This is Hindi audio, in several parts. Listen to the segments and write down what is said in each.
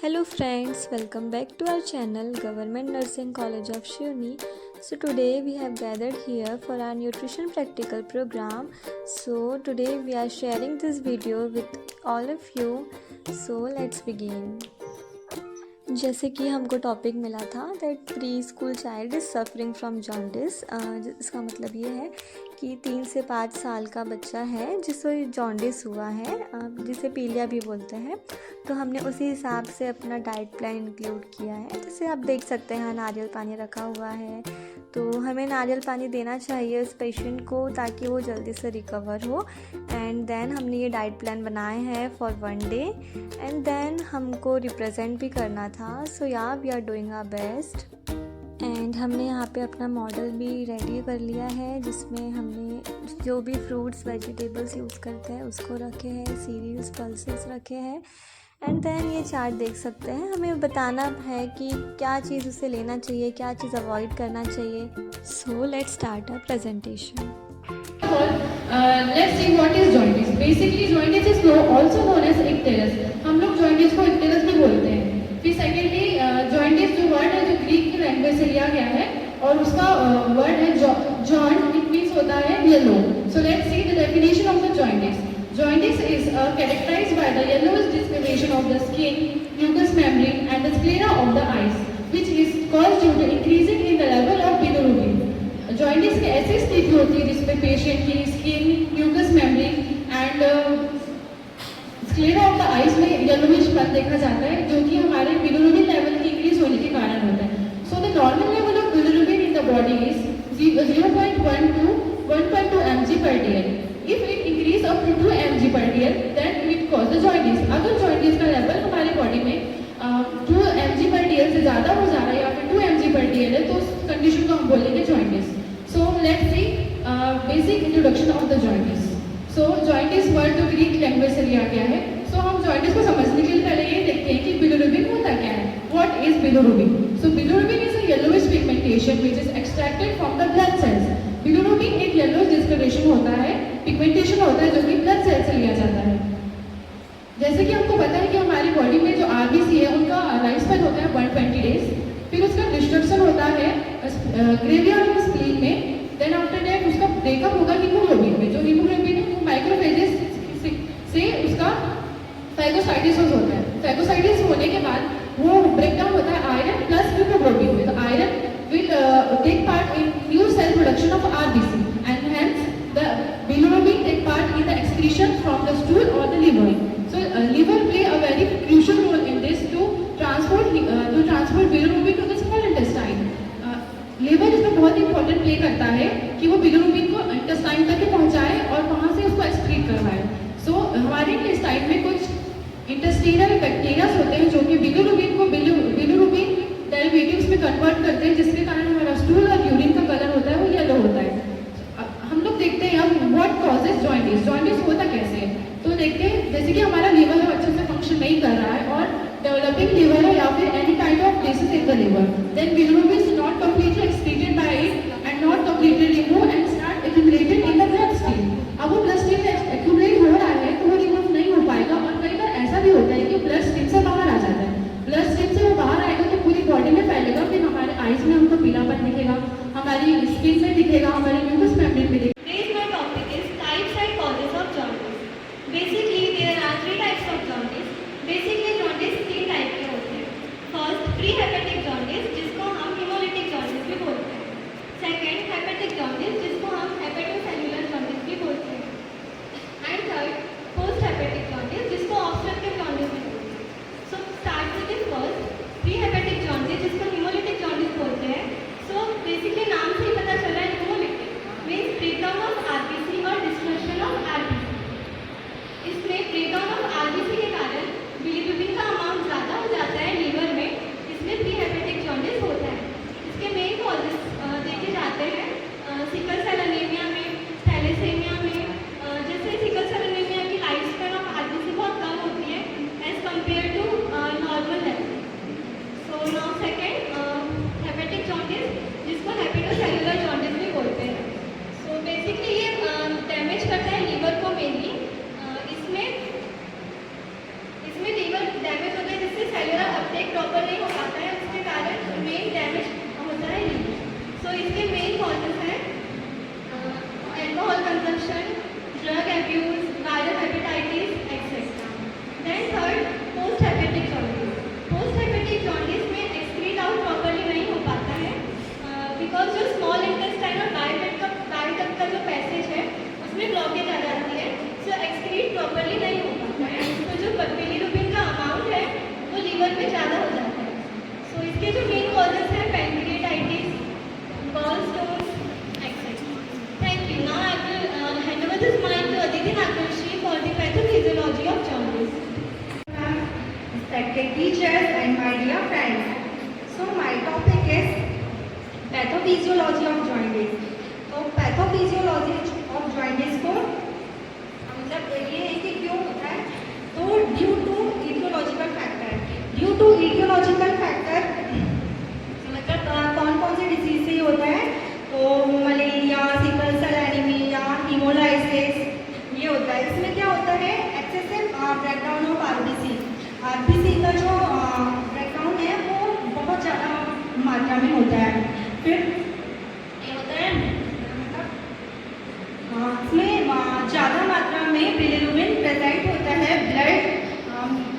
Hello friends, welcome back to our channel Government Nursing College of Shivni. So today we have gathered here for our nutrition practical program. So today we are sharing this video with all of you. So let's begin. जैसे कि हमको टॉपिक मिला था that pre school child is suffering from jaundice. इसका मतलब ये है कि 3 से 5 साल का बच्चा है जिसे जॉन्डिस हुआ है, जिसे पीलिया भी बोलते हैं। तो हमने उसी हिसाब से अपना डाइट प्लान इंक्लूड किया है। जैसे आप देख सकते हैं नारियल पानी रखा हुआ है, तो हमें नारियल पानी देना चाहिए उस पेशेंट को ताकि वो जल्दी से रिकवर हो। एंड देन हमने ये डाइट प्लान बनाए हैं फॉर 1 डे एंड देन हमको रिप्रेजेंट भी करना था। सो या we are doing our best. And हमने यहाँ पे अपना मॉडल भी रेडी कर लिया है जिसमें हमने जो भी फ्रूट्स वेजिटेबल्स यूज़ करते हैं उसको रखे हैं, सीरियल्स पल्सेस रखे हैं। एंड देन ये चार्ट देख सकते हैं, हमें बताना है कि क्या चीज़ उसे लेना चाहिए, क्या चीज़ अवॉइड करना चाहिए। So let's start a presentation. Let's see what is jaundice. Basically jaundice is also known as icterus. हम लोग jaundice को icterus भी बोलते हैं। फिर सेकेंडली jaundice जो वर्ड है जो ग्रीक की लैंग्वेज से लिया गया है और उसका वर्ड है जॉन, इट मीन्स होता है yellow. So let's see the definition of the jaundice. Jaundice is characterized by the yellowish discoloration of the skin, mucous membrane and the sclera of the eyes, which is caused due to increasing in the level of bilirubin. Jaundice की ऐसी स्थिति होती है जिसमें पेशेंट की skin, mucous membrane and sclera of the eyes में येलोइशपन देखा जाता है, जो कि हमारे बिलिरुबिन लेवल की इंक्रीज होने के कारण होता है। So the normal level of bilirubin in the body is 0.1 to 1.2 mg per dl. If it increase up to 2 mg per dl, then it cause the jaundice. अगर जॉन्डिस का लेवल हमारे बॉडी में 2 mg per dl से ज़्यादा हो जा रहा है या फिर 2 mg per dl है, तो उस कंडीशन को हम बोलेंगे jaundice. So let's see basic introduction of the jaundice. So jaundice word जो ग्रीक लैंग्वेज से लिया गया है। So हम jaundice को समझने के लिए पहले ये देखते हैं कि bilirubin होता क्या है। What is bilirubin? So bilirubin is a yellowish pigmentation which is extracted from the blood cells. Bilirubin एक yellowish discoloration होता है, pigmentation होता है जो कि blood cells से लिया जाता है। जैसे कि हमको पता है कि हमारी बॉडी में जो RBC है उनका लाइफ स्पैन होता है 120 डेज। फिर उसका डिस्ट्रक्शन होता है ग्रेवियर ऑफ स्प्लीन में। देन आफ्टर दैट उसका ब्रेकअप होगा हीमोग्लोबिन में। जो हीमोग्लोबिन है वो माइक्रोफेजेस से उसका फैगोसाइटोसिस होता है। फैगोसाइटोसिस होने के बाद वो ब्रेकडाउन होता है आयरन प्लस हीमोग्लोबिन में। तो iron will take part in new cell production of RBC and hence the bilirubin take part in the excretion from the stool और the liver. So liver play a very crucial role in this to transport bilirubin to the small intestine. Liver इसमें बहुत इंपॉर्टेंट प्ले करता है कि वो बिलिरुबिन को इंटेस्टाइन तक पहुंचाए और वहां से उसको एक्सक्रीट करवाए। सो हमारे इंटेस्टाइन में कुछ इंटेस्टिनल बैक्टीरियाज होते हैं जो कि बिलिरुबिन को बिलिरुबिन डेरिवेटिव्स में कन्वर्ट करते हैं, जिसके कारण हमारा स्टूल और यूरिन का कलर होता है वो येलो होता है। हम लोग देखते हैं अब व्हाट कॉजेज जॉन्डिस। जॉन्डिस होता कैसे है तो देखते हैं, जैसे कि हमारा लीवर अच्छे से फंक्शन नहीं कर रहा है और डेवलपिंग लीवर है या फिर any kind of disease in the liver, then bilirubin is not completely excreted by it and not completely remove and start accumulated in the blood stream. अब वो ब्लड स्ट्रीम में एक्यूमुलेट हो रहा है तो वो रिमूव नहीं हो पाएगा और कई बार ऐसा भी होता है कि ब्लड स्ट्रीम से बाहर आ जाता है। ब्लड स्ट्रीम से वो बाहर आएगा तो पूरी बॉडी में फैलेगा, फिर हमारे आईज में हमको पीलापन दिखेगा, हमारी स्किन में दिखेगा, हमारे म्यूकस मेम्ब्रेन में दिखेगा। Basically, there are 3 types of jaundice. Basically, jaundice 3 type के होते हैं। फर्स्ट प्री हेपेटिक jaundice, जिसको हम respected teachers and my dear friends. So my topic is pathophysiology of jaundice. तो pathophysiology of jaundice को मतलब ये है कि क्यों होता है, तो due to etiological factor. Due to etiological factor मतलब कौन कौन से डिजीज से होता है, तो malaria, sickle cell anaemia, haemolysis ये होता है. इसमें क्या होता है, excessive breakdown of RBC. RBC का जो ब्रेकडाउन है वो बहुत ज़्यादा मात्रा में होता है. फिर ये होता है इसमें ज़्यादा मात्रा में बिलिरुबिन प्रेजेंट होता है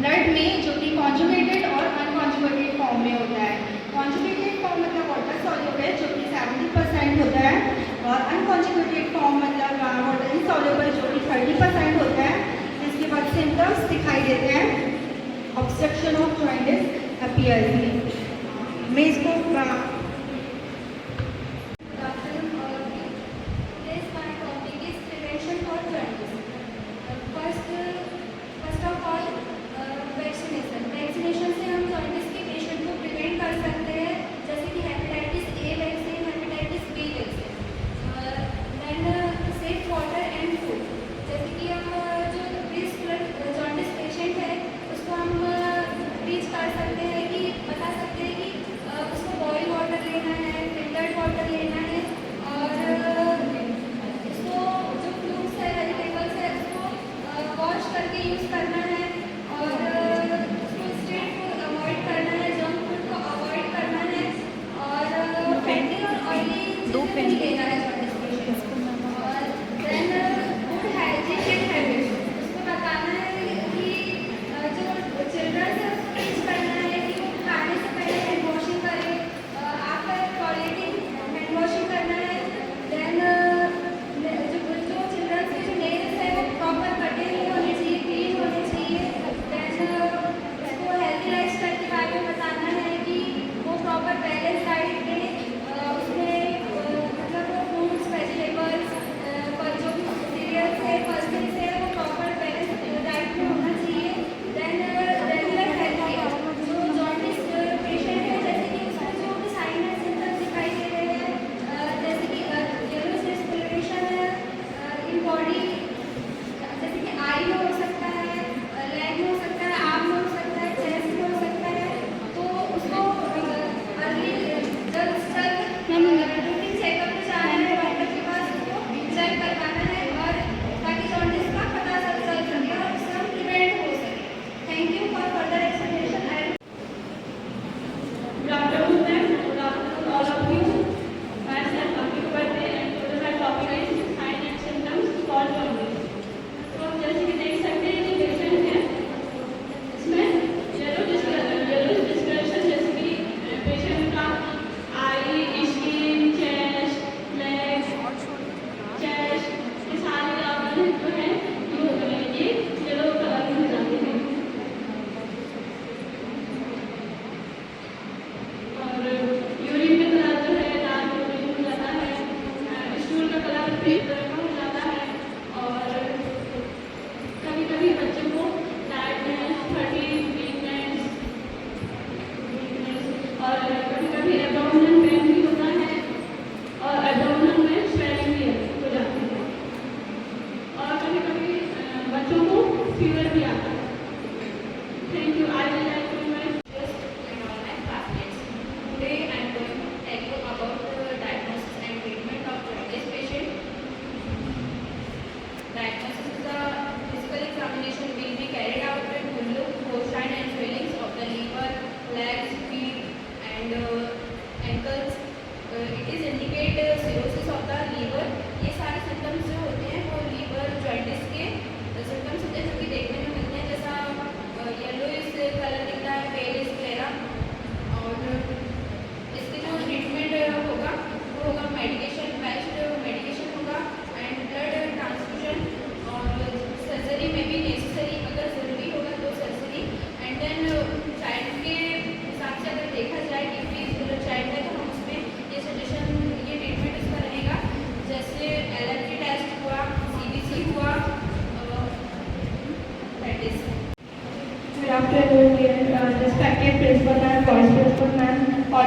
ब्लड में, जो कि कॉन्जुगेटेड और अनकॉन्जुगेटेड फॉर्म में होता है. कॉन्जुगेटेड फॉर्म मतलब वाटर सॉल्युबल जो कि 70% होता है, और अनकॉन्जुगेटेड फॉर्म मतलब वाटर इनसॉल्युबल जो कि 30% होता है. इसके बाद सिम्टम्स दिखाई देते हैं. Obstruction of jaundice appears. मैं इसको वैक्सीनेशन से हम जॉन्डिस के पेशेंट को प्रिवेंट कर सकते हैं, जैसे कि hepatitis A vaccine, hepatitis B vaccine. Then safe water and food, जैसे कि हम जो जॉन्डिस पेशेंट है उसको हम टीच कर सकते हैं कि बता सकते हैं कि उसको boil water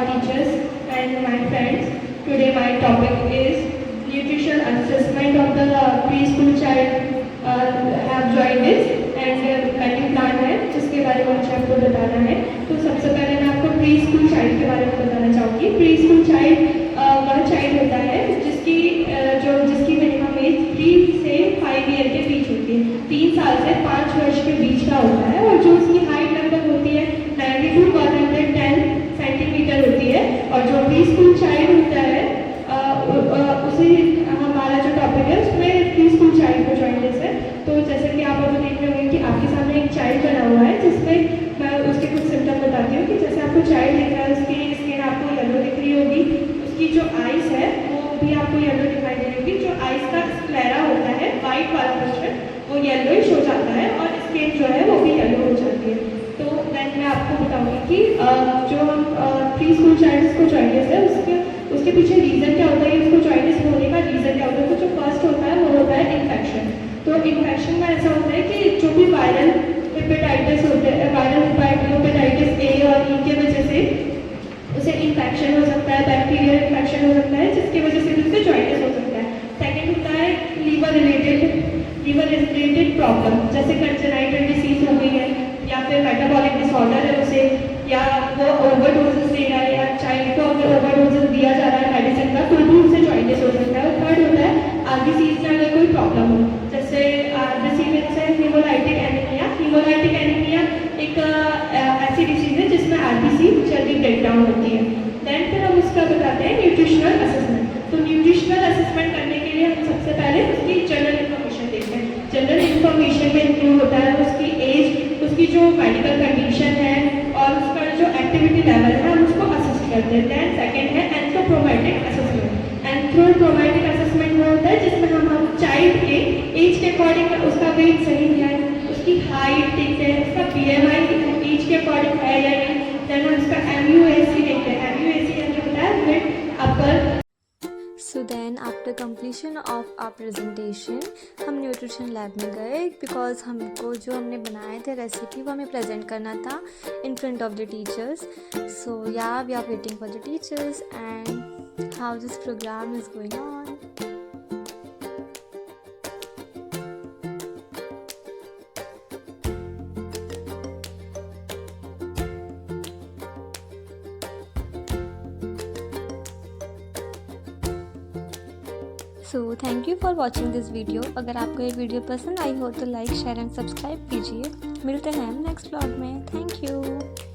our teachers and my friends. Today my topic is nutrition assessment of the preschool child have jaundice and cutting plan है जिसके बारे में मुझे आपको बताना है। तो सबसे पहले मैं आपको प्री स्कूल चाइल्ड के बारे में बताना चाहूँगी। प्री स्कूल चाइल्ड वह चाइल्ड होता है जिसकी मिनिमम एज 3 से 5 ईयर के बीच होती है, 3 साल से 5 वर्ष के बीच का होता है, और जो उसकी हाइट लगभग होती है 90 to 110 सेंटीमीटर होती है। और जो प्री स्कूल चाइल्ड होता है उसी हमारा जो टॉपिक है उसमें प्री स्कूल चाइल्ड को जॉइंडिस है। तो जैसे कि आप अभी देख रहे होंगे कि आपके सामने एक चाइल्ड बना हुआ है जिसमें मैं उसके कुछ सिम्टम बताती हूँ कि जैसे आपको चाइल्ड दिख रहा है, उसकी स्किन आपको येलो दिख रही होगी, उसकी जो आइज है वो भी आपको येलो दिखाई दे रही होगी। जो आइज का स्क्लेरा होता है वाइट वाला पोर्शन वो येलोइश हो जाता है और स्किन जो है वो भी येलो हो जाती है। तो देन मैं आपको बताऊँगी कि जो हम प्री स्कूल चाइल्ड को जॉइंडिस है उसके पीछे रीज़न क्या होता है, उसको जॉइंडिस होने का रीज़न क्या होता है। तो जो फर्स्ट होता है वो होता है इन्फेक्शन। तो इन्फेक्शन में ऐसा होता है कि जो भी वायरल हेपेटाइटिस होते हैं, वायरल हेपेटाइटिस ए और ई के वजह से उसे इन्फेक्शन हो सकता है, बैक्टीरियल इन्फेक्शन हो सकता है जिसकी वजह से भी उसे जॉइंडिस हो सकता है। सेकेंड होता है लीवर रिलेटेड प्रॉब्लम, जैसे कंजेनाइटल डिसीज हो गई है या फिर मेटाबॉलिक डिसऑर्डर है उसे, या वो ओवरडोजेस ले रहा है, या चाइल्ड को अगर ओवरडोजेस दिया जा रहा है मेडिसिन का तो भी उसे जॉइंडिस हो सकता है। और थर्ड होता है आरबीसीज में अगर कोई प्रॉब्लम हो, जैसे आरबीसी में से हीमोलाइटिक एनीमिया एक ऐसी डिसीज है जिसमें आरबीसी जल्दी ब्रेक डाउन होती है। देन फिर हम उसका बताते हैं न्यूट्रिशनल असेसमेंट। तो न्यूट्रिशनल असेसमेंट करने के लिए हम सबसे पहले उसकी जनरल इन्फॉर्मेशन देखते हैं। जनरल इन्फॉर्मेशन में इंक्लूड होता है उसकी एज, उसकी जो मेडिकल कंडीशन है और उसका जो एक्टिविटी लेवल है हम उसको असिस्ट करते हैं। दैन सेकेंड है एंथ्रोपोमेट्रिक असेसमेंट। एंथ्रोपोमेट्रिक असेसमेंट वो होता है जिसमें हम चाइल्ड के एज के अकॉर्डिंग उसका वेट सही है, उसकी हाइट देखते हैं, उसका BMI एज के अकॉर्डिंग है या नहीं। देन हम उसका MUAC देखते हैं। MUAC यानी होता है mid upper. So then after completion of our presentation हम न्यूट्रिशन लैब में गए बिकॉज हमको जो हमने बनाए थे रेसिपी वो हमें प्रेजेंट करना था in front of the teachers. So या we are waiting for the teachers and how this programme is going on. So thank you for watching this video. अगर आपको ये वीडियो पसंद आई हो तो लाइक शेयर एंड सब्सक्राइब कीजिए। मिलते हैं नेक्स्ट व्लॉग में। Thank you.